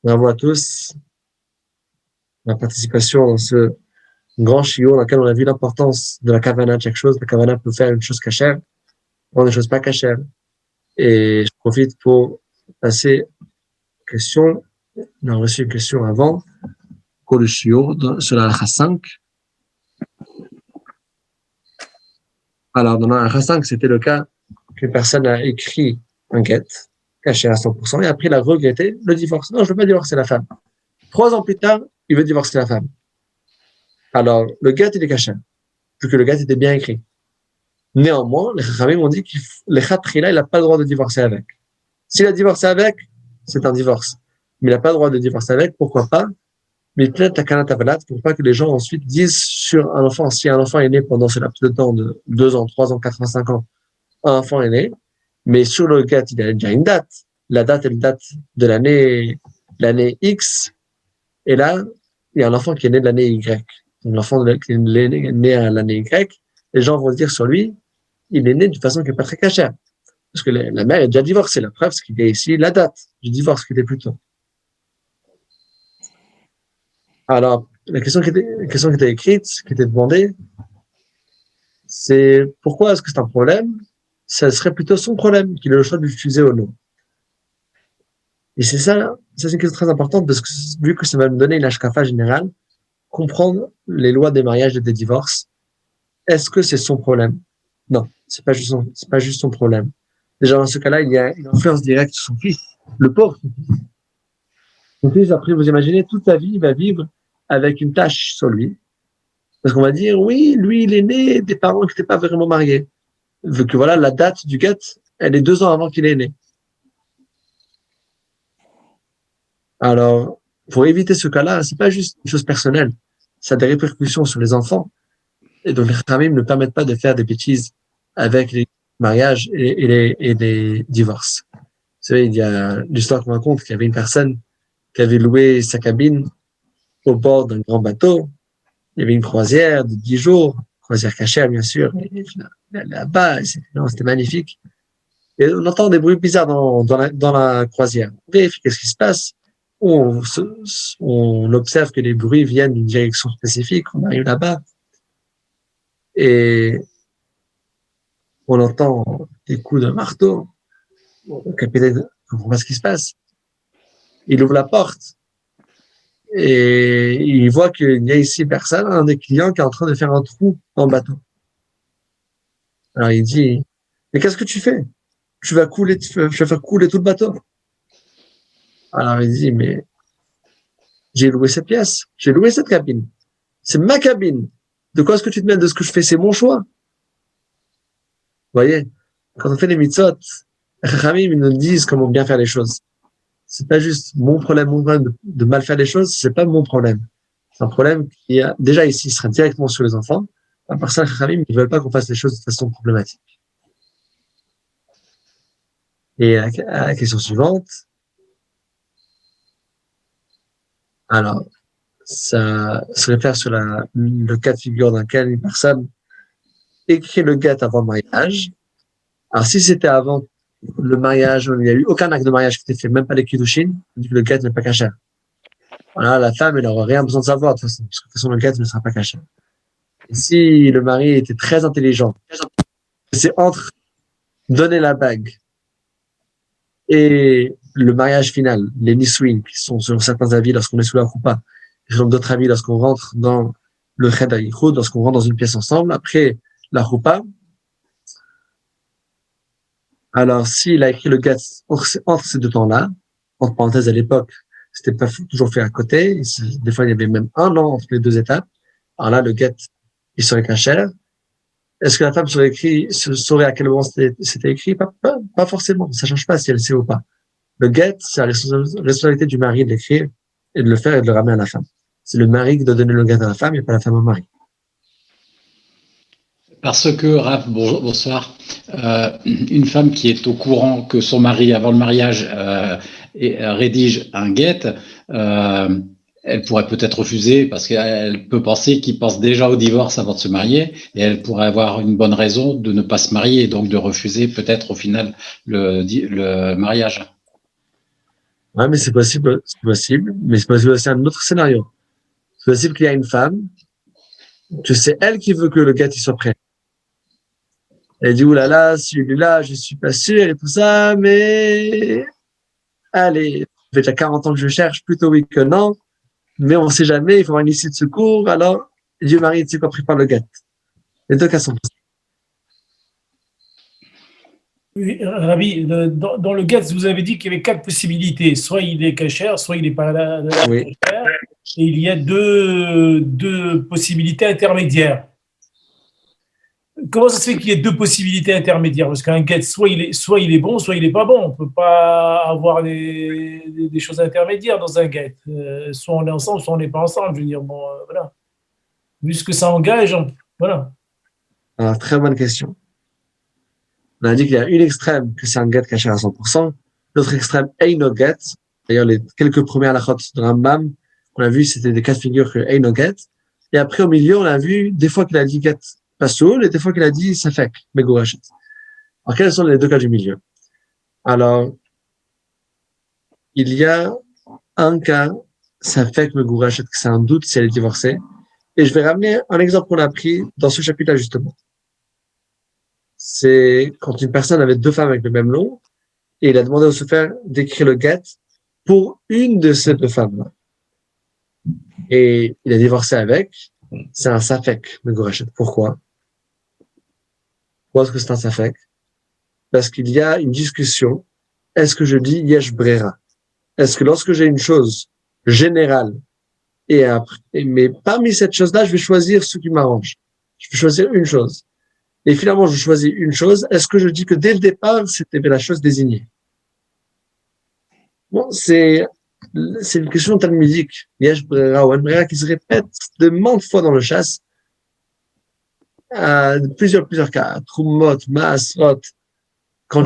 Bravo à tous, la participation dans ce grand chiot dans lequel on a vu l'importance de la kavana de chaque chose. La kavana peut faire une chose cachère, ou des choses pas cachères. Et je profite pour passer aux questions. On a reçu une question avant, pour le chiot, sur la halakha 5. Alors, dans la halakha 5, c'était le cas qu'une personne a écrit un get, caché à 100%, et après il a regretté le divorce. Non, je veux pas divorcer la femme. 3 ans plus tard, il veut divorcer la femme. Alors, le get, il est caché, vu que le get était bien écrit. Néanmoins, les Chachamim ont dit que le Khatrila, il n'a pas le droit de divorcer avec. S'il a divorcé avec, c'est un divorce. Mais il n'a pas le droit de divorcer avec, pourquoi pas? Mais peut-être la Kanat Avalat, pour pas que les gens ensuite disent sur un enfant, si un enfant est né pendant ce laps de temps de 2 ans, 3 ans, 4 ans, 5 ans, un enfant est né, mais sur le get, il y a déjà une date. La date est une date de l'année X, et là, il y a un enfant qui est né de l'année Y. Un enfant qui est né à l'année Y, les gens vont se dire sur lui, il est né d'une façon qui n'est pas très cachère. Parce que la mère est déjà divorcée. La preuve, c'est qu'il y a ici la date du divorce qui était plus tôt. Alors, la question qui était écrite, qui était demandée, c'est pourquoi est-ce que c'est un problème? Ça serait plutôt son problème qu'il ait le choix de l'utiliser ou non. Et ça, c'est une question très importante parce que vu que ça va me donner une hashkafa générale, comprendre les lois des mariages et des divorces, est-ce que c'est son problème? Non, c'est pas juste son problème. Déjà, dans ce cas-là, il y a une influence directe sur son fils. Le pauvre. Son fils, après, vous imaginez, toute sa vie, il va vivre avec une tâche sur lui. Parce qu'on va dire, oui, lui, il est né des parents qui n'étaient pas vraiment mariés. Vu que voilà, la date du get, elle est 2 ans avant qu'il est né. Alors, pour éviter ce cas-là, c'est pas juste une chose personnelle. Ça a des répercussions sur les enfants. Et donc, les familles ne permettent pas de faire des bêtises avec les mariages et les divorces. Vous savez, il y a l'histoire qu'on raconte qu'il y avait une personne qui avait loué sa cabine au bord d'un grand bateau. Il y avait une croisière de 10 jours, croisière cachère, bien sûr. Et là-bas, c'était magnifique. Et on entend des bruits bizarres dans la croisière. On vérifie qu'est-ce qui se passe. On observe que les bruits viennent d'une direction spécifique. On arrive là-bas et on entend des coups de marteau. Le capitaine ne comprend pas ce qui se passe. Il ouvre la porte et il voit qu'il y a ici personne, un des clients qui est en train de faire un trou dans le bateau. Alors il dit, mais qu'est-ce que tu fais? Je vais faire couler tout le bateau. Alors il dit, mais j'ai loué cette pièce, j'ai loué cette cabine. C'est ma cabine. De quoi est-ce que tu te mets de ce que je fais? C'est mon choix. Vous voyez, quand on fait les mitzvot, les Chachamim, ils nous disent comment bien faire les choses. C'est pas juste mon problème de mal faire les choses, c'est pas mon problème. C'est un problème qui a, déjà ici, sera directement sur les enfants. À part ça, les Chachamim, ils veulent pas qu'on fasse les choses de façon problématique. Et à la question suivante, alors, ça se réfère sur le cas de figure dans lequel une personne écrit le get avant le mariage. Alors, si c'était avant le mariage, il n'y a eu aucun acte de mariage qui était fait, même pas les kiddushin, le get n'est pas caché. Voilà, la femme, elle n'aura rien besoin de savoir, de toute façon, parce que de toute façon, le get ne sera pas caché. Et si le mari était très intelligent, c'est entre donner la bague et le mariage final, les nisouin, qui sont selon certains avis lorsqu'on est sous la roupa, et selon d'autres avis lorsqu'on rentre dans le ched hayichud, lorsqu'on rentre dans une pièce ensemble, après la roupa. Alors, s'il a écrit le get entre ces deux temps-là, entre parenthèses à l'époque, c'était pas toujours fait à côté, des fois il y avait même un an entre les deux étapes. Alors là, le get, il serait cachère. Est-ce que la femme saurait à quel moment c'était écrit? Pas forcément. Ça change pas si elle sait ou pas. Le get, c'est la responsabilité du mari de l'écrire et de le faire et de le ramener à la femme. C'est le mari qui doit donner le get à la femme et pas la femme au mari. Parce que, Raph, bonsoir, une femme qui est au courant que son mari, avant le mariage, rédige un get, elle pourrait peut-être refuser parce qu'elle peut penser qu'il pense déjà au divorce avant de se marier et elle pourrait avoir une bonne raison de ne pas se marier et donc de refuser peut-être au final le mariage. Ouais, mais c'est possible, mais c'est possible aussi un autre scénario. C'est possible qu'il y a une femme, que c'est elle qui veut que le gars il soit prêt. Elle dit, oulala, celui-là, je suis pas sûr et tout ça, mais allez, ça fait déjà 40 ans que je cherche, plutôt oui que non, mais on sait jamais, il faut avoir une issue de secours, alors Dieu Marie, tu sais quoi, prépare le gars. Les deux cas sont possibles. Oui, Rabbi, dans le Getz, vous avez dit qu'il y avait quatre possibilités. Soit il est cachère, soit il n'est pas là, Oui. cachère, et il y a deux possibilités intermédiaires. Comment ça se fait qu'il y ait deux possibilités intermédiaires? Parce qu'un Getz, soit il est bon, soit il n'est pas bon. On ne peut pas avoir des choses intermédiaires dans un Getz. Soit on est ensemble, soit on n'est pas ensemble. Je veux dire, bon, voilà. Vu ce que ça engage, voilà. Alors, très bonne question. On a dit qu'il y a une extrême que c'est un get caché à 100%, l'autre extrême Eino get. D'ailleurs, les quelques premières halachot de Rambam, on a vu, c'était des cas de figure que Eino get. Et après, au milieu, on a vu des fois qu'il a dit get pasoul et des fois qu'il a dit safek, megorachet. Alors, quels sont les deux cas du milieu? Alors, il y a un cas, safek, megorachet, que c'est un doute si elle est divorcée. Et je vais ramener un exemple qu'on a pris dans ce chapitre-là, justement. C'est quand une personne avait deux femmes avec le même nom, et il a demandé au sofer d'écrire le get pour une de ces deux femmes-là. Et il a divorcé avec. C'est un safek, le Gorachet. Pourquoi? Pourquoi est-ce que c'est un safek? Parce qu'il y a une discussion. Est-ce que je dis yesh brera? Est-ce que lorsque j'ai une chose générale, mais parmi cette chose-là, je vais choisir ce qui m'arrange. Je vais choisir une chose. Et finalement, je choisis une chose. Est-ce que je dis que dès le départ, c'était la chose désignée? Bon, c'est une question talmudique. Yesh brera ou en brera qui se répète de maintes fois dans le chasse. Plusieurs cas. Trumot, Maasrot. Quand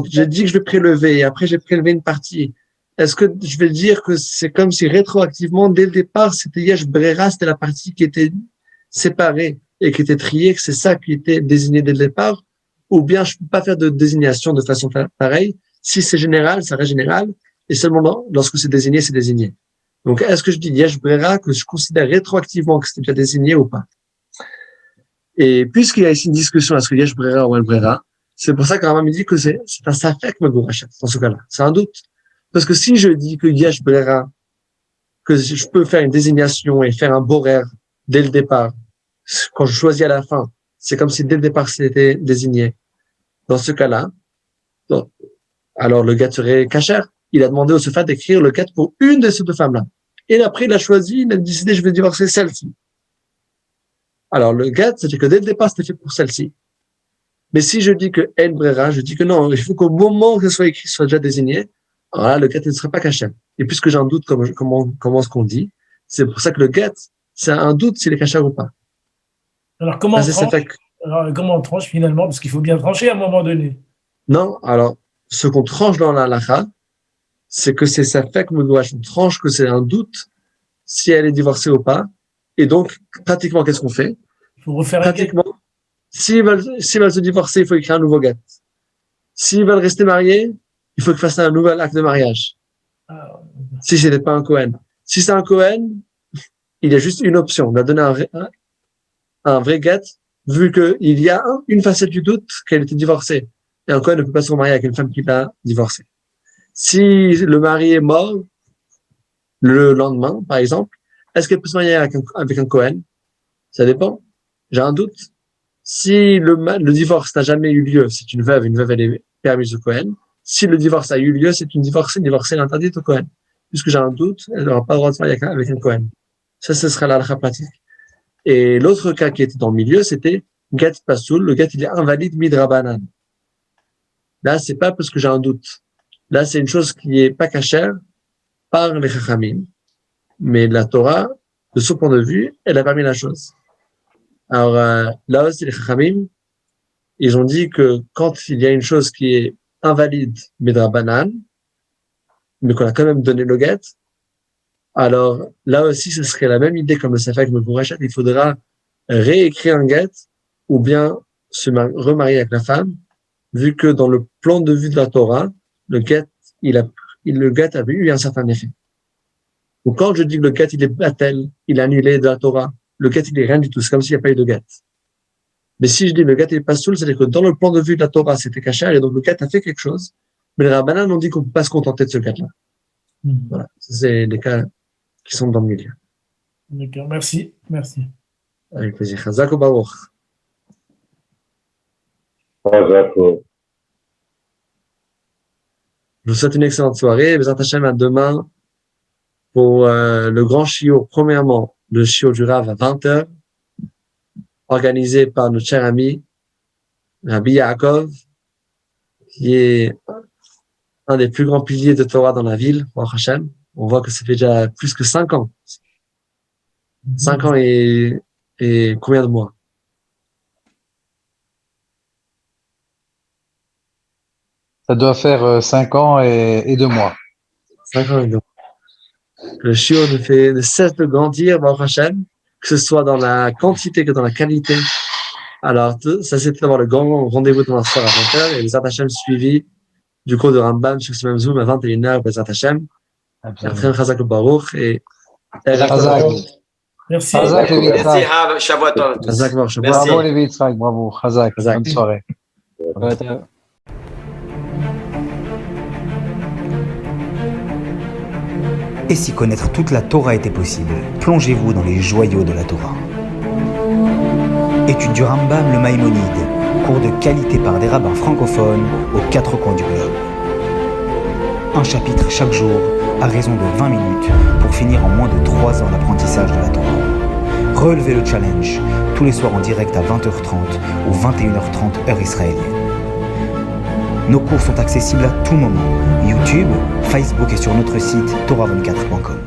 j'ai dit que je vais prélever et après j'ai prélevé une partie, est-ce que je vais dire que c'est comme si rétroactivement, dès le départ, c'était Yesh brera, c'était la partie qui était séparée et qui était triée, que c'est ça qui était désigné dès le départ? Ou bien je peux pas faire de désignation de façon pareille. Si c'est général, ça reste général. Et seulement lorsque c'est désigné, c'est désigné. Donc, est-ce que je dis Yesh brera que je considère rétroactivement que c'était déjà désigné ou pas? Et puisqu'il y a ici une discussion, est-ce que Yesh brera ou El brera, c'est pour ça qu'Aramam me dit que c'est un safek megorachet dans ce cas-là. C'est un doute. Parce que si je dis que Yesh brera, que je peux faire une désignation et faire un borer dès le départ, quand je choisis à la fin, c'est comme si dès le départ c'était désigné. Dans ce cas-là, alors le gars serait kasher. Il a demandé au Sefa d'écrire le get pour une de ces deux femmes-là. Et après, il a choisi, il a décidé, je vais divorcer celle-ci. Alors, le get, c'était que dès le départ, c'était fait pour celle-ci. Mais si je dis que En Brera, je dis que non, il faut qu'au moment que ce soit écrit, ce soit déjà désigné. Alors là, le get ne serait pas caché. Et puisque j'ai un doute comment ce qu'on dit, c'est pour ça que le get, c'est un doute s'il est caché ou pas. Alors, comment on tranche finalement? Parce qu'il faut bien trancher à un moment donné. Non, alors, ce qu'on tranche dans la halakha, c'est que c'est ça fait que on tranche que c'est un doute si elle est divorcée ou pas. Et donc, pratiquement, qu'est-ce qu'on fait? Il faut refaire pratiquement, s'ils veulent se divorcer, il faut écrire un nouveau get. S'ils veulent rester mariés, il faut qu'ils fassent un nouvel acte de mariage. Si ce n'est pas un Cohen. Si c'est un Cohen, il y a juste une option. On va donner un vrai get, vu qu'il y a une facette du doute qu'elle était divorcée. Et un Cohen ne peut pas se remarier avec une femme qui l'a divorcée. Si le mari est mort le lendemain, par exemple, est-ce qu'elle peut se marier avec un Cohen? Ça dépend. J'ai un doute. Si le divorce n'a jamais eu lieu, c'est une veuve elle est permise au Cohen. Si le divorce a eu lieu, c'est une divorcée interdite au Cohen. Puisque j'ai un doute, elle n'aura pas le droit de se marier avec un Cohen. Ça, ce sera la halakha pratique. Et l'autre cas qui était dans le milieu, c'était get pasoul. Le get, il est invalide midrabanan. Là, c'est pas parce que j'ai un doute. Là, c'est une chose qui est pas cachère par les chachamim. Mais la Torah, de son point de vue, elle a permis la chose. Alors, là aussi, les chachamim, ils ont dit que quand il y a une chose qui est invalide, midrabanan, mais qu'on a quand même donné le get, alors là aussi, ce serait la même idée comme le safek megorachet. Il faudra réécrire un get ou bien se remarier avec la femme, vu que dans le plan de vue de la Torah, le get, il le get avait eu un certain effet. Donc, quand je dis que le get, il est batel, il est annulé de la Torah, le get, il est rien du tout. C'est comme s'il n'y a pas eu de get. Mais si je dis le get, il est pas soul, c'est-à-dire que dans le plan de vue de la Torah, c'était caché, et donc le get a fait quelque chose, mais les rabbanan ont dit qu'on ne peut pas se contenter de ce get-là. Voilà. C'est les cas qui sont dans le milieu. D'accord, merci. Avec plaisir. Chazak ou Baruch. Je vous souhaite une excellente soirée. Bezrat Hashem, à demain pour le grand shiur. Premièrement, le shiur du Rav à 20h, organisé par notre cher ami Rabbi Yaakov, qui est un des plus grands piliers de Torah dans la ville, Baruch Hashem. On voit que ça fait déjà plus que 5 ans. 5 ans et combien de mois? Ça doit faire 5 ans et 2 mois. 5 ans et 2 mois. Le shiur ne cesse de grandir, Baruch Hashem, que ce soit dans la quantité que dans la qualité. Alors, ça c'était d'avoir le grand rendez-vous de ma soeur à 20h et les Hashem suivi du cours de Rambam sur ce même Zoom à 21h, Bezrat Hashem. Après, Chazak Baruch et Chazak. Merci. Chazak, Merci, Rav. Shavuot Tov à tous. Chazak Baruch. Merci. Bravo, Lévi Yitzhak, bravo. Chazak. Chazak. Bonne soirée. Et si connaître toute la Torah était possible, plongez-vous dans les joyaux de la Torah. Étude du Rambam, le Maïmonide, cours de qualité par des rabbins francophones aux 4 coins du globe. Un chapitre chaque jour, à raison de 20 minutes, pour finir en moins de 3 ans l'apprentissage de la Torah. Relevez le challenge, tous les soirs en direct à 20h30 ou 21h30 heure israélienne. Nos cours sont accessibles à tout moment, YouTube, Facebook et sur notre site torah24.com.